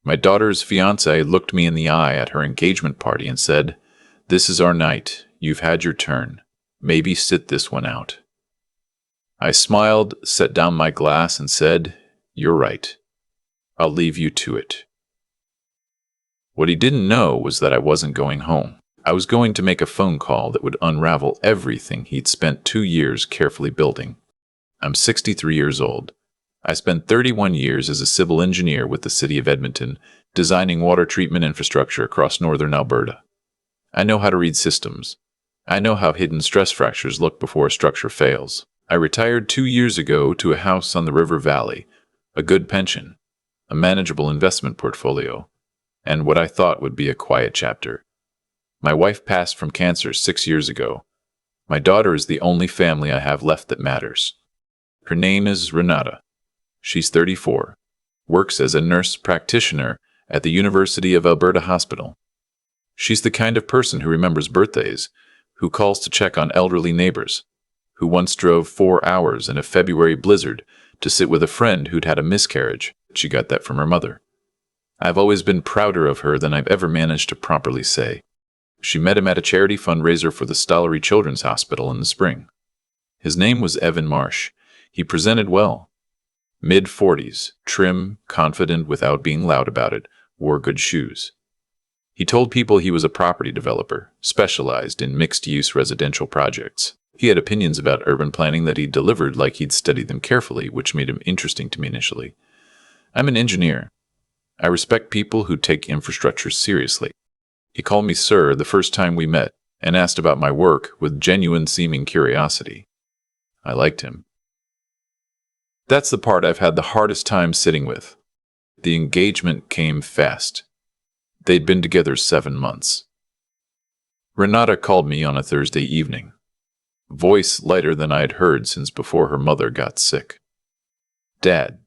My daughter's fiancé looked me in the eye at her engagement party and said, "This is our night. You've had your turn. Maybe sit this one out." I smiled, set down my glass, and said, "You're right. I'll leave you to it." What he didn't know was that I wasn't going home. I was going to make a phone call that would unravel everything he'd spent 2 years carefully building. I'm 63 years old. I spent 31 years as a civil engineer with the city of Edmonton, designing water treatment infrastructure across northern Alberta. I know how to read systems. I know how hidden stress fractures look before a structure fails. I retired 2 years ago to a house on the river valley, a good pension, a manageable investment portfolio, and what I thought would be a quiet chapter. My wife passed from cancer 6 years ago. My daughter is the only family I have left that matters. Her name is Renata. She's 34, works as a nurse practitioner at the University of Alberta Hospital. She's the kind of person who remembers birthdays, who calls to check on elderly neighbors, who once drove 4 hours in a February blizzard to sit with a friend who'd had a miscarriage. She got that from her mother. I've always been prouder of her than I've ever managed to properly say. She met him at a charity fundraiser for the Stollery Children's Hospital in the spring. His name was Evan Marsh. He presented well. Mid-40s, trim, confident without being loud about it, wore good shoes. He told people he was a property developer, specialized in mixed-use residential projects. He had opinions about urban planning that he delivered like he'd studied them carefully, which made him interesting to me initially. I'm an engineer. I respect people who take infrastructure seriously. He called me sir the first time we met and asked about my work with genuine seeming curiosity. I liked him. That's the part I've had the hardest time sitting with. The engagement came fast. They'd been together 7 months. Renata called me on a Thursday evening. Voice lighter than I'd heard since before her mother got sick. "Dad,"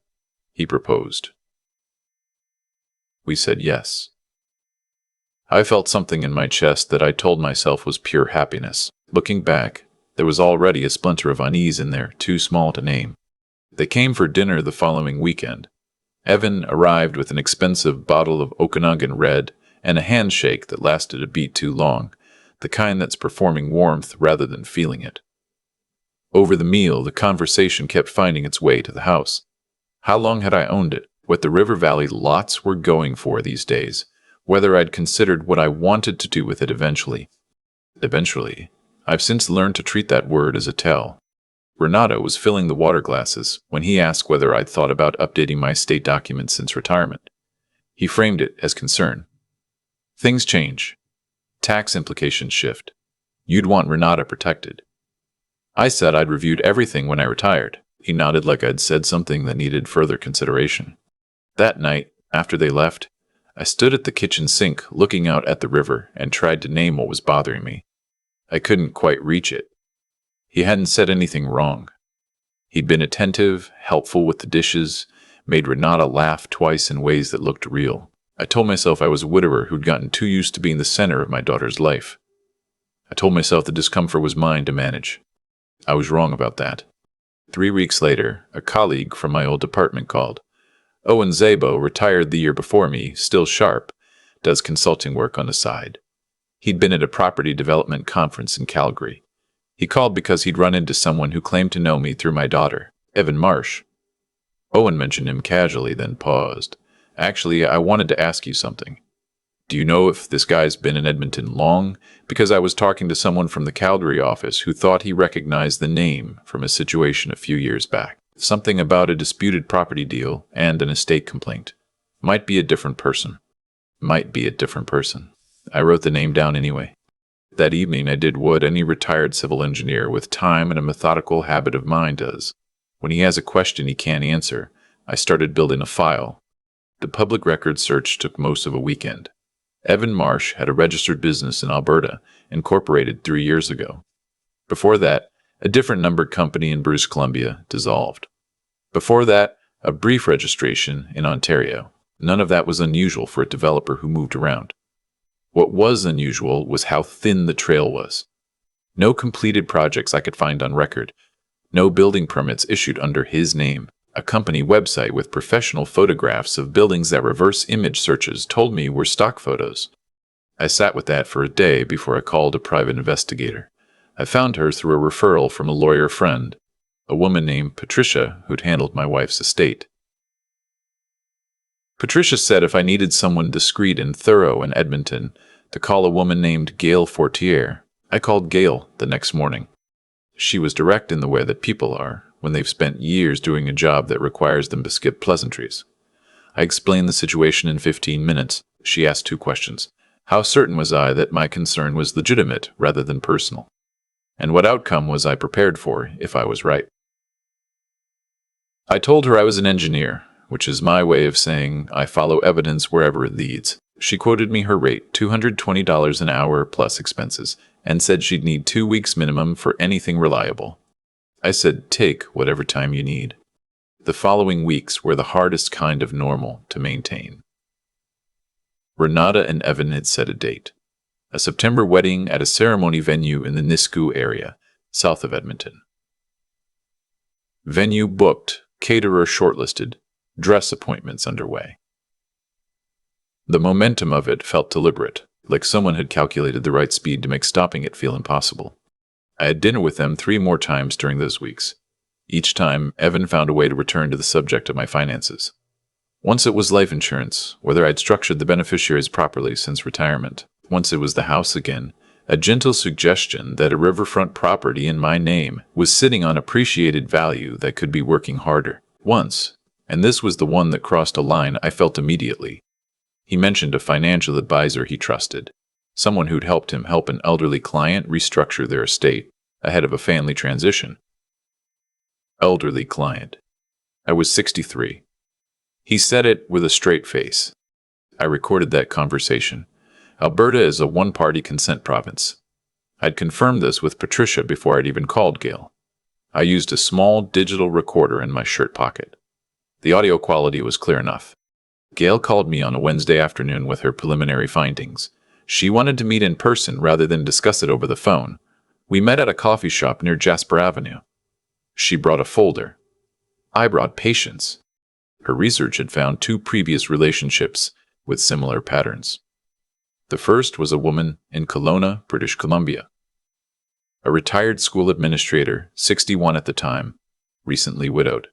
he proposed. We said yes. I felt something in my chest that I told myself was pure happiness. Looking back, there was already a splinter of unease in there, too small to name. They came for dinner the following weekend. Evan arrived with an expensive bottle of Okanagan Red and a handshake that lasted a beat too long, the kind that's performing warmth rather than feeling it. Over the meal, the conversation kept finding its way to the house. How long had I owned it? What the River Valley lots were going for these days? Whether I'd considered what I wanted to do with it eventually. Eventually, I've since learned to treat that word as a tell. Renata was filling the water glasses when he asked whether I'd thought about updating my state documents since retirement. He framed it as concern. Things change. Tax implications shift. You'd want Renata protected. I said I'd reviewed everything when I retired. He nodded like I'd said something that needed further consideration. That night, after they left, I stood at the kitchen sink looking out at the river and tried to name what was bothering me. I couldn't quite reach it. He hadn't said anything wrong. He'd been attentive, helpful with the dishes, made Renata laugh twice in ways that looked real. I told myself I was a widower who'd gotten too used to being the center of my daughter's life. I told myself the discomfort was mine to manage. I was wrong about that. 3 weeks later, a colleague from my old department called. Owen Zabo, retired the year before me, still sharp, does consulting work on the side. He'd been at a property development conference in Calgary. He called because he'd run into someone who claimed to know me through my daughter, Evan Marsh. Owen mentioned him casually, then paused. "Actually, I wanted to ask you something. Do you know if this guy's been in Edmonton long? Because I was talking to someone from the Calgary office who thought he recognized the name from a situation a few years back. Something about a disputed property deal and an estate complaint. Might be a different person. Might be a different person." I wrote the name down anyway. That evening I did what any retired civil engineer with time and a methodical habit of mind does. When he has a question he can't answer, I started building a file. The public records search took most of a weekend. Evan Marsh had a registered business in Alberta, incorporated 3 years ago. Before that, a different numbered company in British Columbia dissolved. Before that, a brief registration in Ontario. None of that was unusual for a developer who moved around. What was unusual was how thin the trail was. No completed projects I could find on record. No building permits issued under his name. A company website with professional photographs of buildings that reverse image searches told me were stock photos. I sat with that for a day before I called a private investigator. I found her through a referral from a lawyer friend, a woman named Patricia who'd handled my wife's estate. Patricia said if I needed someone discreet and thorough in Edmonton, to call a woman named Gail Fortier. I called Gail the next morning. She was direct in the way that people are when they've spent years doing a job that requires them to skip pleasantries. I explained the situation in 15 minutes. She asked 2 questions. How certain was I that my concern was legitimate rather than personal? And what outcome was I prepared for if I was right? I told her I was an engineer, which is my way of saying I follow evidence wherever it leads. She quoted me her rate, $220 an hour plus expenses, and said she'd need 2 weeks minimum for anything reliable. I said, take whatever time you need. The following weeks were the hardest kind of normal to maintain. Renata and Evan had set a date. A September wedding at a ceremony venue in the Nisku area, south of Edmonton. Venue booked, caterer shortlisted, dress appointments underway. The momentum of it felt deliberate, like someone had calculated the right speed to make stopping it feel impossible. I had dinner with them 3 more times during those weeks. Each time, Evan found a way to return to the subject of my finances. Once it was life insurance, whether I'd structured the beneficiaries properly since retirement. Once it was the house again, a gentle suggestion that a riverfront property in my name was sitting on appreciated value that could be working harder. Once, and this was the one that crossed a line I felt immediately. He mentioned a financial advisor he trusted, someone who'd helped him help an elderly client restructure their estate ahead of a family transition. Elderly client. I was 63. He said it with a straight face. I recorded that conversation. Alberta is a one-party consent province. I'd confirmed this with Patricia before I'd even called Gail. I used a small digital recorder in my shirt pocket. The audio quality was clear enough. Gail called me on a Wednesday afternoon with her preliminary findings. She wanted to meet in person rather than discuss it over the phone. We met at a coffee shop near Jasper Avenue. She brought a folder. I brought patience. Her research had found 2 previous relationships with similar patterns. The first was a woman in Kelowna, British Columbia. A retired school administrator, 61 at the time, recently widowed.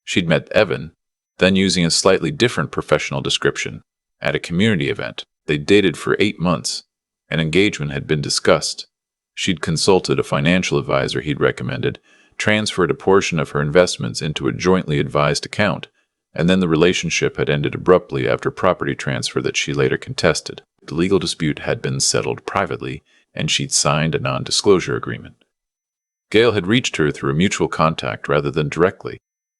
She'd met Evan, then using a slightly different professional description, at a community event. They dated for 8 months. An engagement had been discussed. She'd consulted a financial advisor he'd recommended, transferred a portion of her investments into a jointly advised account, and then the relationship had ended abruptly after property transfer that she later contested. The legal dispute had been settled privately, and she'd signed a non-disclosure agreement. Gail had reached her through a mutual contact rather than directly,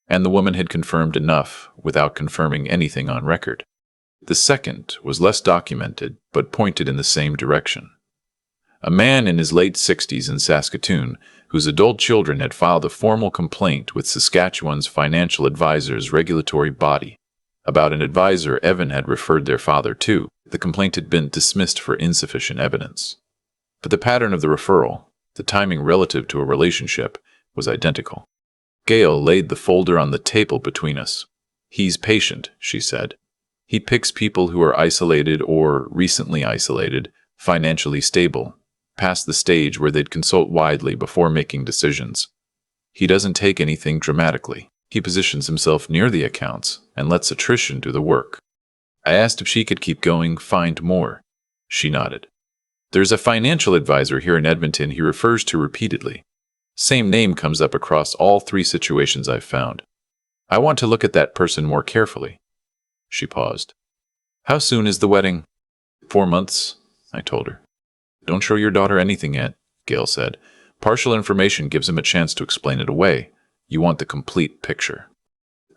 and the woman had confirmed enough without confirming anything on record. The second was less documented, but pointed in the same direction. A man in his late 60s in Saskatoon, whose adult children had filed a formal complaint with Saskatchewan's financial advisor's regulatory body about an advisor Evan had referred their father to. The complaint had been dismissed for insufficient evidence. But the pattern of the referral, the timing relative to a relationship, was identical. Gail laid the folder on the table between us. He's patient, she said. He picks people who are isolated or recently isolated, financially stable, past the stage where they'd consult widely before making decisions. He doesn't take anything dramatically. He positions himself near the accounts and lets attrition do the work. I asked if she could keep going, find more. She nodded. There's a financial advisor here in Edmonton he refers to repeatedly. Same name comes up across all 3 situations I've found. I want to look at that person more carefully. She paused. How soon is the wedding? 4 months, I told her. Don't show your daughter anything yet, Gail said. Partial information gives him a chance to explain it away. You want the complete picture.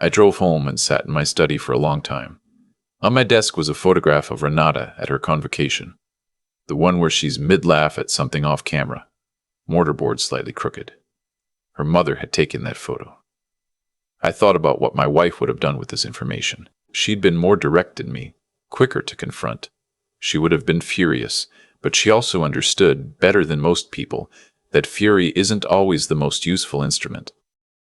I drove home and sat in my study for a long time. On my desk was a photograph of Renata at her convocation. The one where she's mid-laugh at something off camera. Mortarboard slightly crooked. Her mother had taken that photo. I thought about what my wife would have done with this information. She'd been more direct than me, quicker to confront. She would have been furious, but she also understood, better than most people, that fury isn't always the most useful instrument.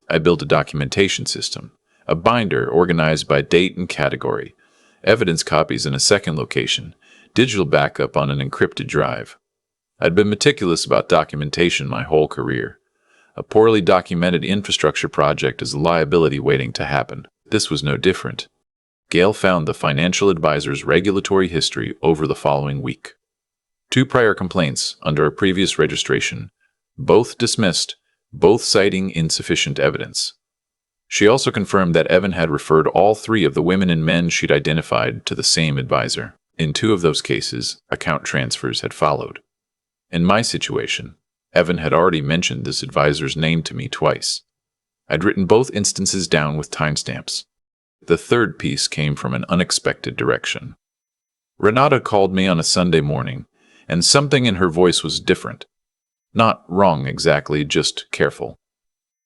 I built a documentation system, a binder organized by date and category, evidence copies in a second location, digital backup on an encrypted drive. I'd been meticulous about documentation my whole career. A poorly documented infrastructure project is a liability waiting to happen. This was no different. Gail found the financial advisor's regulatory history over the following week. 2 prior complaints under a previous registration, both dismissed, both citing insufficient evidence. She also confirmed that Evan had referred all 3 of the women and men she'd identified to the same advisor. In 2 of those cases, account transfers had followed. In my situation, Evan had already mentioned this advisor's name to me twice. I'd written both instances down with timestamps. The third piece came from an unexpected direction. Renata called me on a Sunday morning, and something in her voice was different. Not wrong exactly, just careful.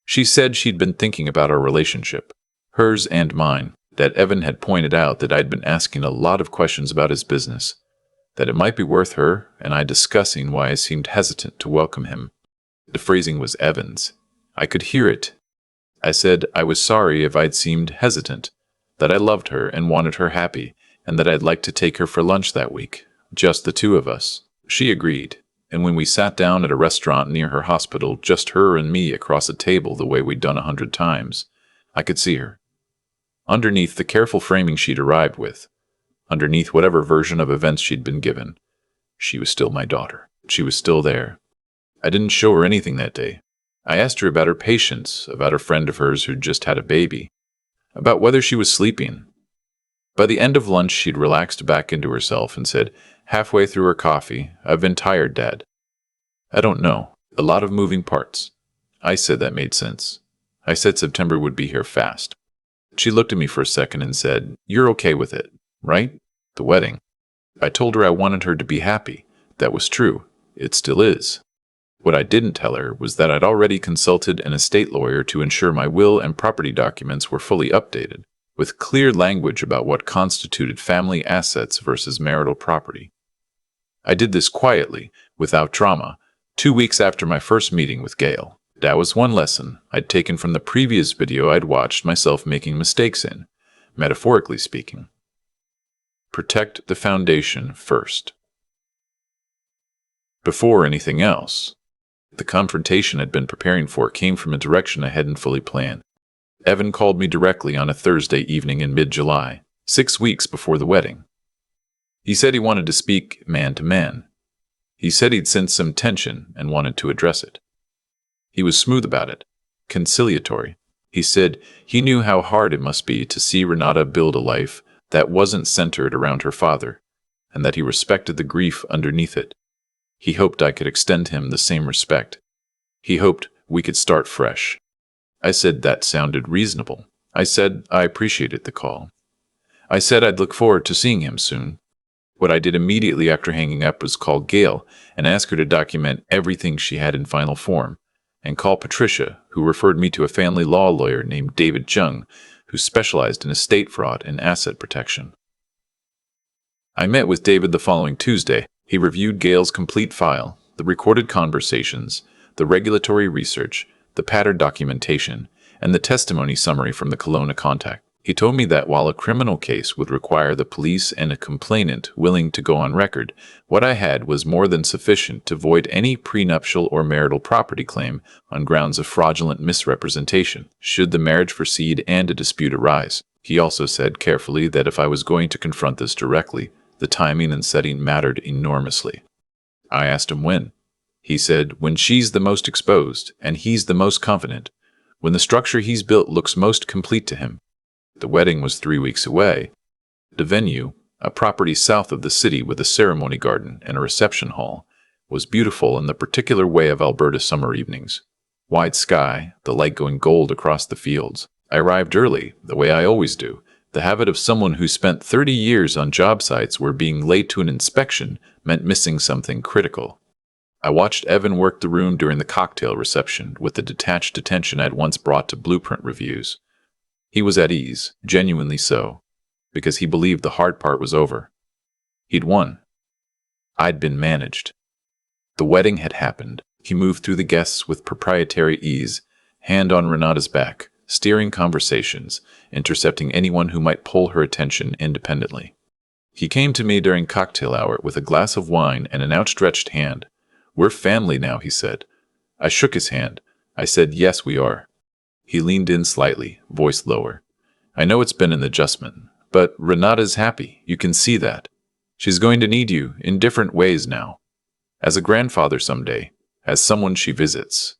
She said she'd been thinking about our relationship, hers and mine, that Evan had pointed out that I'd been asking a lot of questions about his business, that it might be worth her and I discussing why I seemed hesitant to welcome him. The phrasing was Evan's. I could hear it. I said I was sorry if I'd seemed hesitant, that I loved her and wanted her happy, and that I'd like to take her for lunch that week, just the 2 of us. She agreed, and when we sat down at a restaurant near her hospital, just her and me across a table the way we'd done 100 times, I could see her. Underneath the careful framing she'd arrived with, underneath whatever version of events she'd been given, she was still my daughter. She was still there. I didn't show her anything that day. I asked her about her patients, about a friend of hers who'd just had a baby, about whether she was sleeping. By the end of lunch, she'd relaxed back into herself and said, halfway through her coffee, "I've been tired, Dad." I don't know. A lot of moving parts. I said that made sense. I said September would be here fast. She looked at me for a second and said, "You're okay with it, right? The wedding." I told her I wanted her to be happy. That was true. It still is. What I didn't tell her was that I'd already consulted an estate lawyer to ensure my will and property documents were fully updated, with clear language about what constituted family assets versus marital property. I did this quietly, without drama, 2 weeks after my first meeting with Gail. That was one lesson I'd taken from the previous video I'd watched myself making mistakes in, metaphorically speaking. Protect the foundation first. Before anything else, the confrontation I'd been preparing for came from a direction I hadn't fully planned. Evan called me directly on a Thursday evening in mid-July, 6 weeks before the wedding. He said he wanted to speak man to man. He said he'd sensed some tension and wanted to address it. He was smooth about it, conciliatory. He said he knew how hard it must be to see Renata build a life that wasn't centered around her father, and that he respected the grief underneath it. He hoped I could extend him the same respect. He hoped we could start fresh. I said that sounded reasonable. I said I appreciated the call. I said I'd look forward to seeing him soon. What I did immediately after hanging up was call Gail and ask her to document everything she had in final form, and call Patricia, who referred me to a family law lawyer named David Chung, who specialized in estate fraud and asset protection. I met with David the following Tuesday. He reviewed Gail's complete file, the recorded conversations, the regulatory research, the pattern documentation, and the testimony summary from the Kelowna contact. He told me that while a criminal case would require the police and a complainant willing to go on record, what I had was more than sufficient to void any prenuptial or marital property claim on grounds of fraudulent misrepresentation, should the marriage proceed and a dispute arise. He also said carefully that if I was going to confront this directly, the timing and setting mattered enormously. I asked him when. He said, when she's the most exposed and he's the most confident, when the structure he's built looks most complete to him. The wedding was 3 weeks away. The venue, a property south of the city with a ceremony garden and a reception hall, was beautiful in the particular way of Alberta summer evenings. Wide sky, the light going gold across the fields. I arrived early, the way I always do, the habit of someone who spent 30 years on job sites where being late to an inspection meant missing something critical. I watched Evan work the room during the cocktail reception with the detached attention I'd once brought to blueprint reviews. He was at ease, genuinely so, because he believed the hard part was over. He'd won. I'd been managed. The wedding had happened. He moved through the guests with proprietary ease, hand on Renata's back, steering conversations, intercepting anyone who might pull her attention independently. He came to me during cocktail hour with a glass of wine and an outstretched hand. "We're family now," he said. I shook his hand. I said, "Yes, we are." He leaned in slightly, voice lower. "I know it's been an adjustment, but Renata's happy. You can see that. She's going to need you in different ways now. As a grandfather someday, as someone she visits.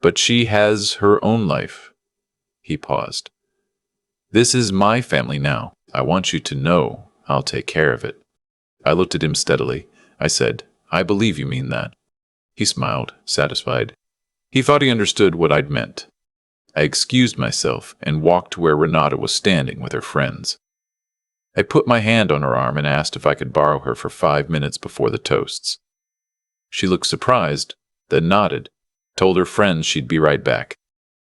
But she has her own life." He paused. "This is my family now. I want you to know I'll take care of it." I looked at him steadily. I said, "I believe you mean that." He smiled, satisfied. He thought he understood what I'd meant. I excused myself and walked to where Renata was standing with her friends. I put my hand on her arm and asked if I could borrow her for 5 minutes before the toasts. She looked surprised, then nodded, told her friends she'd be right back.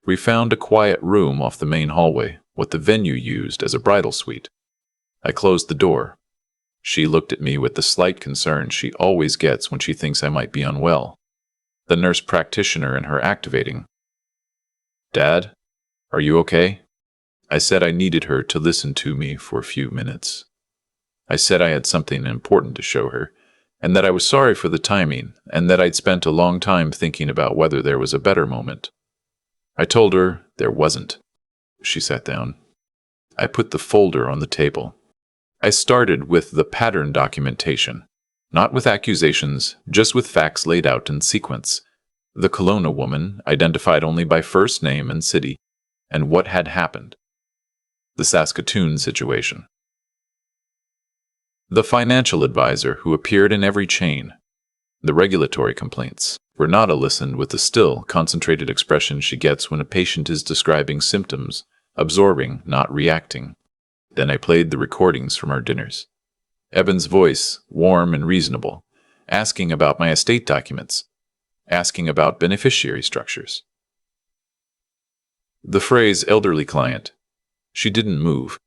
We found a quiet room off the main hallway, what the venue used as a bridal suite. I closed the door. She looked at me with the slight concern she always gets when she thinks I might be unwell. The nurse practitioner in her activating. "Dad, are you okay?" I said I needed her to listen to me for a few minutes. I said I had something important to show her, and that I was sorry for the timing, and that I'd spent a long time thinking about whether there was a better moment. I told her there wasn't. She sat down. I put the folder on the table. I started with the pattern documentation, not with accusations, just with facts laid out in sequence. The Kelowna woman, identified only by first name and city, and what had happened. The Saskatoon situation. The financial advisor who appeared in every chain. The regulatory complaints. Renata listened with the still, concentrated expression she gets when a patient is describing symptoms, absorbing, not reacting. Then I played the recordings from our dinners. Evan's voice, warm and reasonable, asking about my estate documents, asking about beneficiary structures. The phrase elderly client. She didn't move.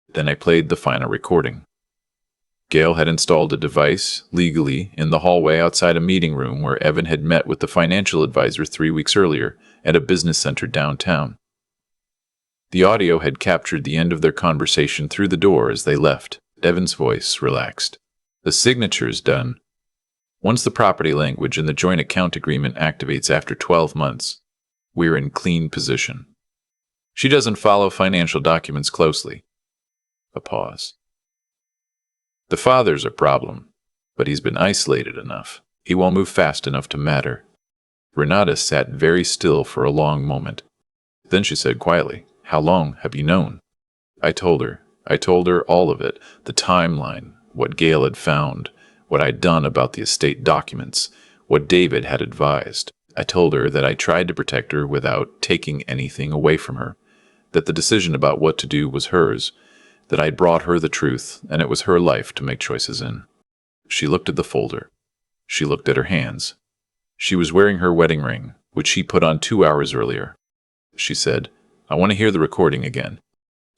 Then I played the final recording. Gail had installed a device, legally, in the hallway outside a meeting room where Evan had met with the financial advisor 3 weeks earlier at a business center downtown. The audio had captured the end of their conversation through the door as they left. Evan's voice relaxed. "The signature's done. Once the property language in the joint account agreement activates after 12 months, we're in clean position. She doesn't follow financial documents closely." A pause. "The father's a problem, but he's been isolated enough. He won't move fast enough to matter." Renata sat very still for a long moment. Then she said quietly, "How long have you known?" I told her all of it, the timeline, what Gail had found, what I'd done about the estate documents, what David had advised. I told her that I tried to protect her without taking anything away from her, that the decision about what to do was hers, that I'd brought her the truth, and it was her life to make choices in. She looked at the folder. She looked at her hands. She was wearing her wedding ring, which she put on 2 hours earlier. She said, "I want to hear the recording again."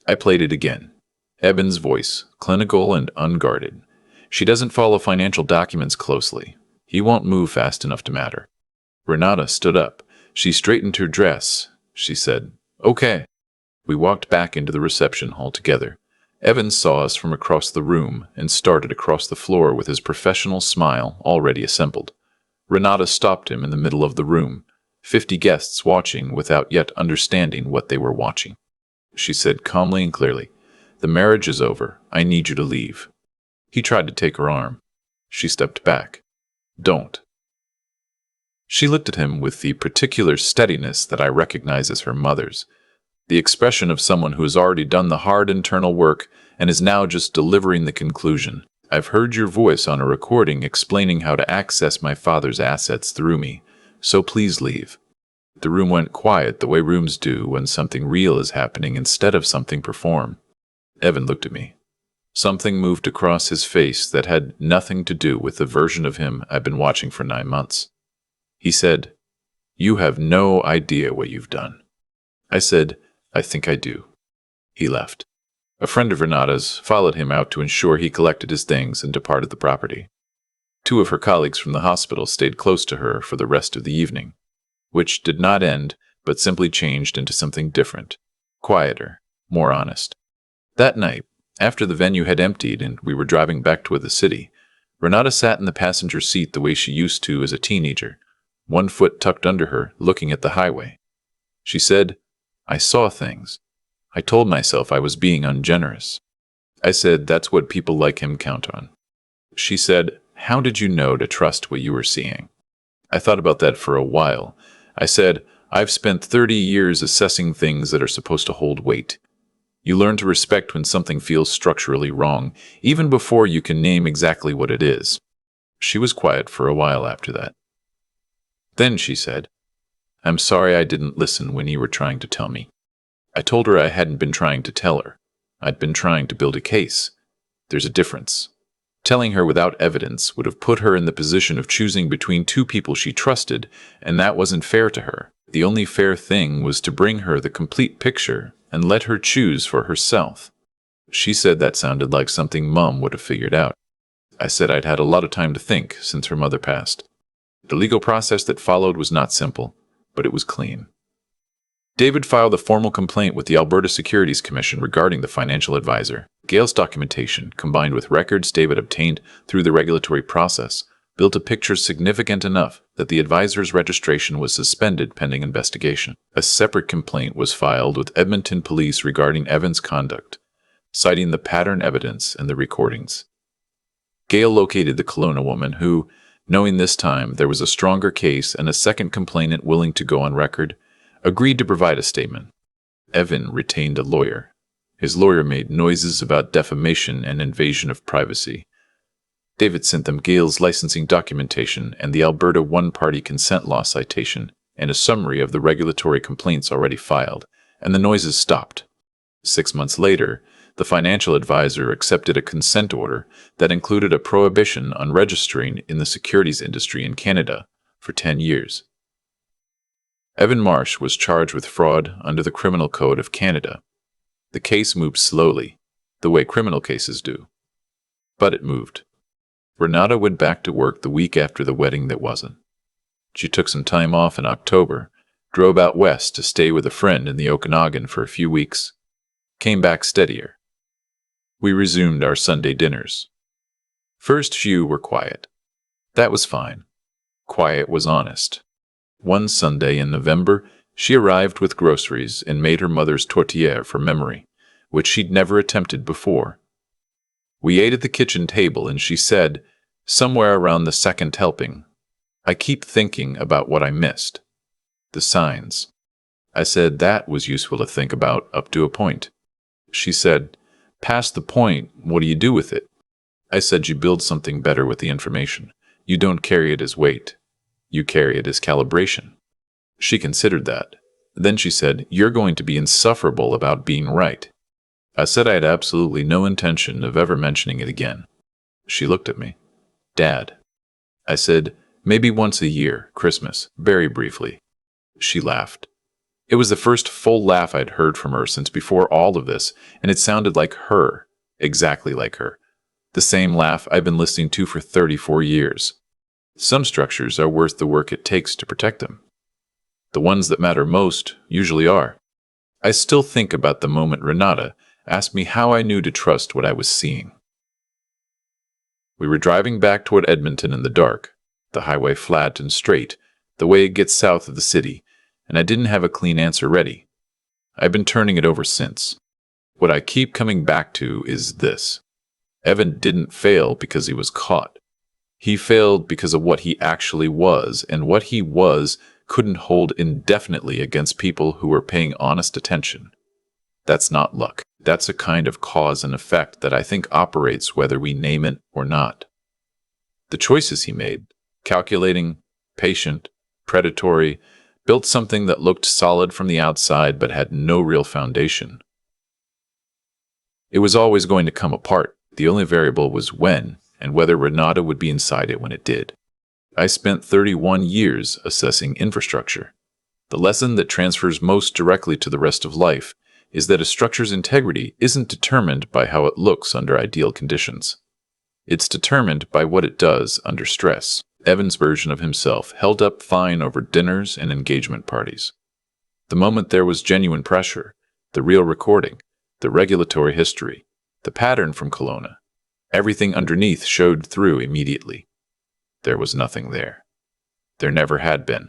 I played it again. Evan's voice, clinical and unguarded. "She doesn't follow financial documents closely. He won't move fast enough to matter." Renata stood up. She straightened her dress. She said, "Okay." We walked back into the reception hall together. Evan saw us from across the room and started across the floor with his professional smile already assembled. Renata stopped him in the middle of the room, 50 guests watching without yet understanding what they were watching. She said calmly and clearly, "The marriage is over. I need you to leave." He tried to take her arm. She stepped back. "Don't." She looked at him with the particular steadiness that I recognize as her mother's. The expression of someone who has already done the hard internal work and is now just delivering the conclusion. "I've heard your voice on a recording explaining how to access my father's assets through me, so please leave." The room went quiet the way rooms do when something real is happening instead of something performed. Evan looked at me. Something moved across his face that had nothing to do with the version of him I've been watching for 9 months. He said, "You have no idea what you've done." I said, "I think I do." He left. A friend of Renata's followed him out to ensure he collected his things and departed the property. 2 of her colleagues from the hospital stayed close to her for the rest of the evening, which did not end, but simply changed into something different, quieter, more honest. That night, after the venue had emptied and we were driving back toward the city, Renata sat in the passenger seat the way she used to as a teenager, one foot tucked under her, looking at the highway. She said, "I saw things. I told myself I was being ungenerous." I said, "That's what people like him count on." She said, "How did you know to trust what you were seeing?" I thought about that for a while. I said, "I've spent 30 years assessing things that are supposed to hold weight. You learn to respect when something feels structurally wrong, even before you can name exactly what it is." She was quiet for a while after that. Then she said, "I'm sorry I didn't listen when you were trying to tell me." I told her I hadn't been trying to tell her. I'd been trying to build a case. There's a difference. Telling her without evidence would have put her in the position of choosing between two people she trusted, and that wasn't fair to her. The only fair thing was to bring her the complete picture and let her choose for herself. She said that sounded like something Mom would have figured out. I said I'd had a lot of time to think since her mother passed. The legal process that followed was not simple, but it was clean. David filed a formal complaint with the Alberta Securities Commission regarding the financial advisor. Gail's documentation, combined with records David obtained through the regulatory process, built a picture significant enough that the advisor's registration was suspended pending investigation. A separate complaint was filed with Edmonton Police regarding Evan's conduct, citing the pattern evidence and the recordings. Gail located the Kelowna woman who, knowing this time there was a stronger case and a second complainant willing to go on record, agreed to provide a statement. Evan retained a lawyer. His lawyer made noises about defamation and invasion of privacy. David sent them Gail's licensing documentation and the Alberta one-party consent law citation and a summary of the regulatory complaints already filed, and the noises stopped. 6 months later, the financial advisor accepted a consent order that included a prohibition on registering in the securities industry in Canada for 10 years. Evan Marsh was charged with fraud under the Criminal Code of Canada. The case moved slowly, the way criminal cases do. But it moved. Renata went back to work the week after the wedding that wasn't. She took some time off in October, drove out west to stay with a friend in the Okanagan for a few weeks, came back steadier. We resumed our Sunday dinners. First few were quiet. That was fine. Quiet was honest. One Sunday in November, she arrived with groceries and made her mother's tortilla from memory, which she'd never attempted before. We ate at the kitchen table, and she said, somewhere around the second helping, "I keep thinking about what I missed. The signs." I said that was useful to think about up to a point. She said, "Past the point, what do you do with it?" I said you build something better with the information. You don't carry it as weight. You carry it as calibration. She considered that. Then she said, "You're going to be insufferable about being right." I said I had absolutely no intention of ever mentioning it again. She looked at me. "Dad." I said, "Maybe once a year, Christmas, very briefly." She laughed. It was the first full laugh I'd heard from her since before all of this, and it sounded like her, exactly like her. The same laugh I've been listening to for 34 years. Some structures are worth the work it takes to protect them. The ones that matter most usually are. I still think about the moment Renata asked me how I knew to trust what I was seeing. We were driving back toward Edmonton in the dark, the highway flat and straight, the way it gets south of the city, and I didn't have a clean answer ready. I've been turning it over since. What I keep coming back to is this. Evan didn't fail because he was caught. He failed because of what he actually was, and what he was couldn't hold indefinitely against people who were paying honest attention. That's not luck. That's a kind of cause and effect that I think operates whether we name it or not. The choices he made, calculating, patient, predatory, built something that looked solid from the outside but had no real foundation. It was always going to come apart. The only variable was when, and whether Renata would be inside it when it did. I spent 31 years assessing infrastructure. The lesson that transfers most directly to the rest of life is that a structure's integrity isn't determined by how it looks under ideal conditions. It's determined by what it does under stress. Evan's version of himself held up fine over dinners and engagement parties. The moment there was genuine pressure, the real recording, the regulatory history, the pattern from Kelowna, everything underneath showed through immediately. There was nothing there. There never had been.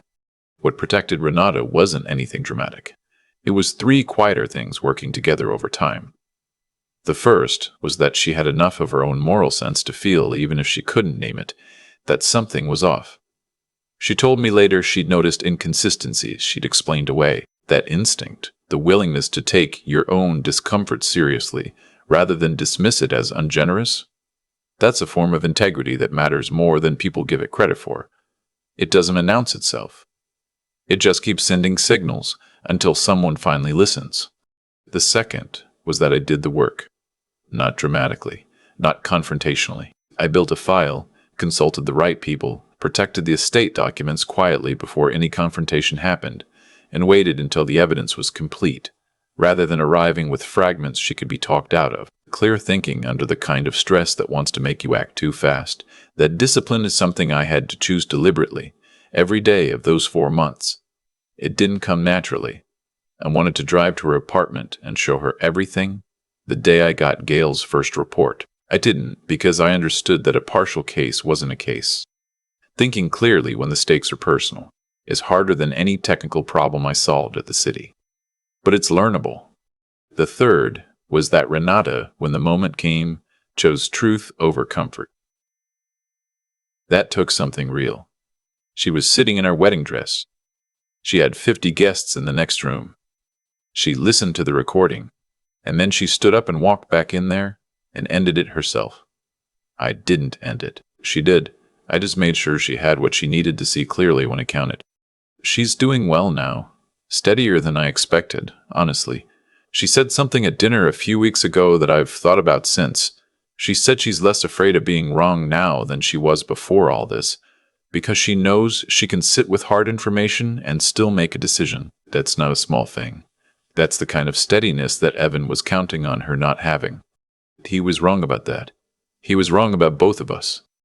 What protected Renata wasn't anything dramatic. It was three quieter things working together over time. The first was that she had enough of her own moral sense to feel, even if she couldn't name it, that something was off. She told me later she'd noticed inconsistencies she'd explained away. That instinct, the willingness to take your own discomfort seriously rather than dismiss it as ungenerous, that's a form of integrity that matters more than people give it credit for. It doesn't announce itself. It just keeps sending signals until someone finally listens. The second was that I did the work. Not dramatically, not confrontationally. I built a file, consulted the right people, protected the estate documents quietly before any confrontation happened, and waited until the evidence was complete, rather than arriving with fragments she could be talked out of. Clear thinking under the kind of stress that wants to make you act too fast. That discipline is something I had to choose deliberately, every day of those 4 months. It didn't come naturally. I wanted to drive to her apartment and show her everything the day I got Gail's first report. I didn't, because I understood that a partial case wasn't a case. Thinking clearly when the stakes are personal is harder than any technical problem I solved at the city. But it's learnable. The third was that Renata, when the moment came, chose truth over comfort. That took something real. She was sitting in her wedding dress. She had 50 guests in the next room. She listened to the recording, and then she stood up and walked back in there and ended it herself. I didn't end it. She did. I just made sure she had what she needed to see clearly when it counted. She's doing well now. Steadier than I expected, honestly. She said something at dinner a few weeks ago that I've thought about since. She said she's less afraid of being wrong now than she was before all this, because she knows she can sit with hard information and still make a decision. That's not a small thing. That's the kind of steadiness that Evan was counting on her not having. He was wrong about that. He was wrong about both of us.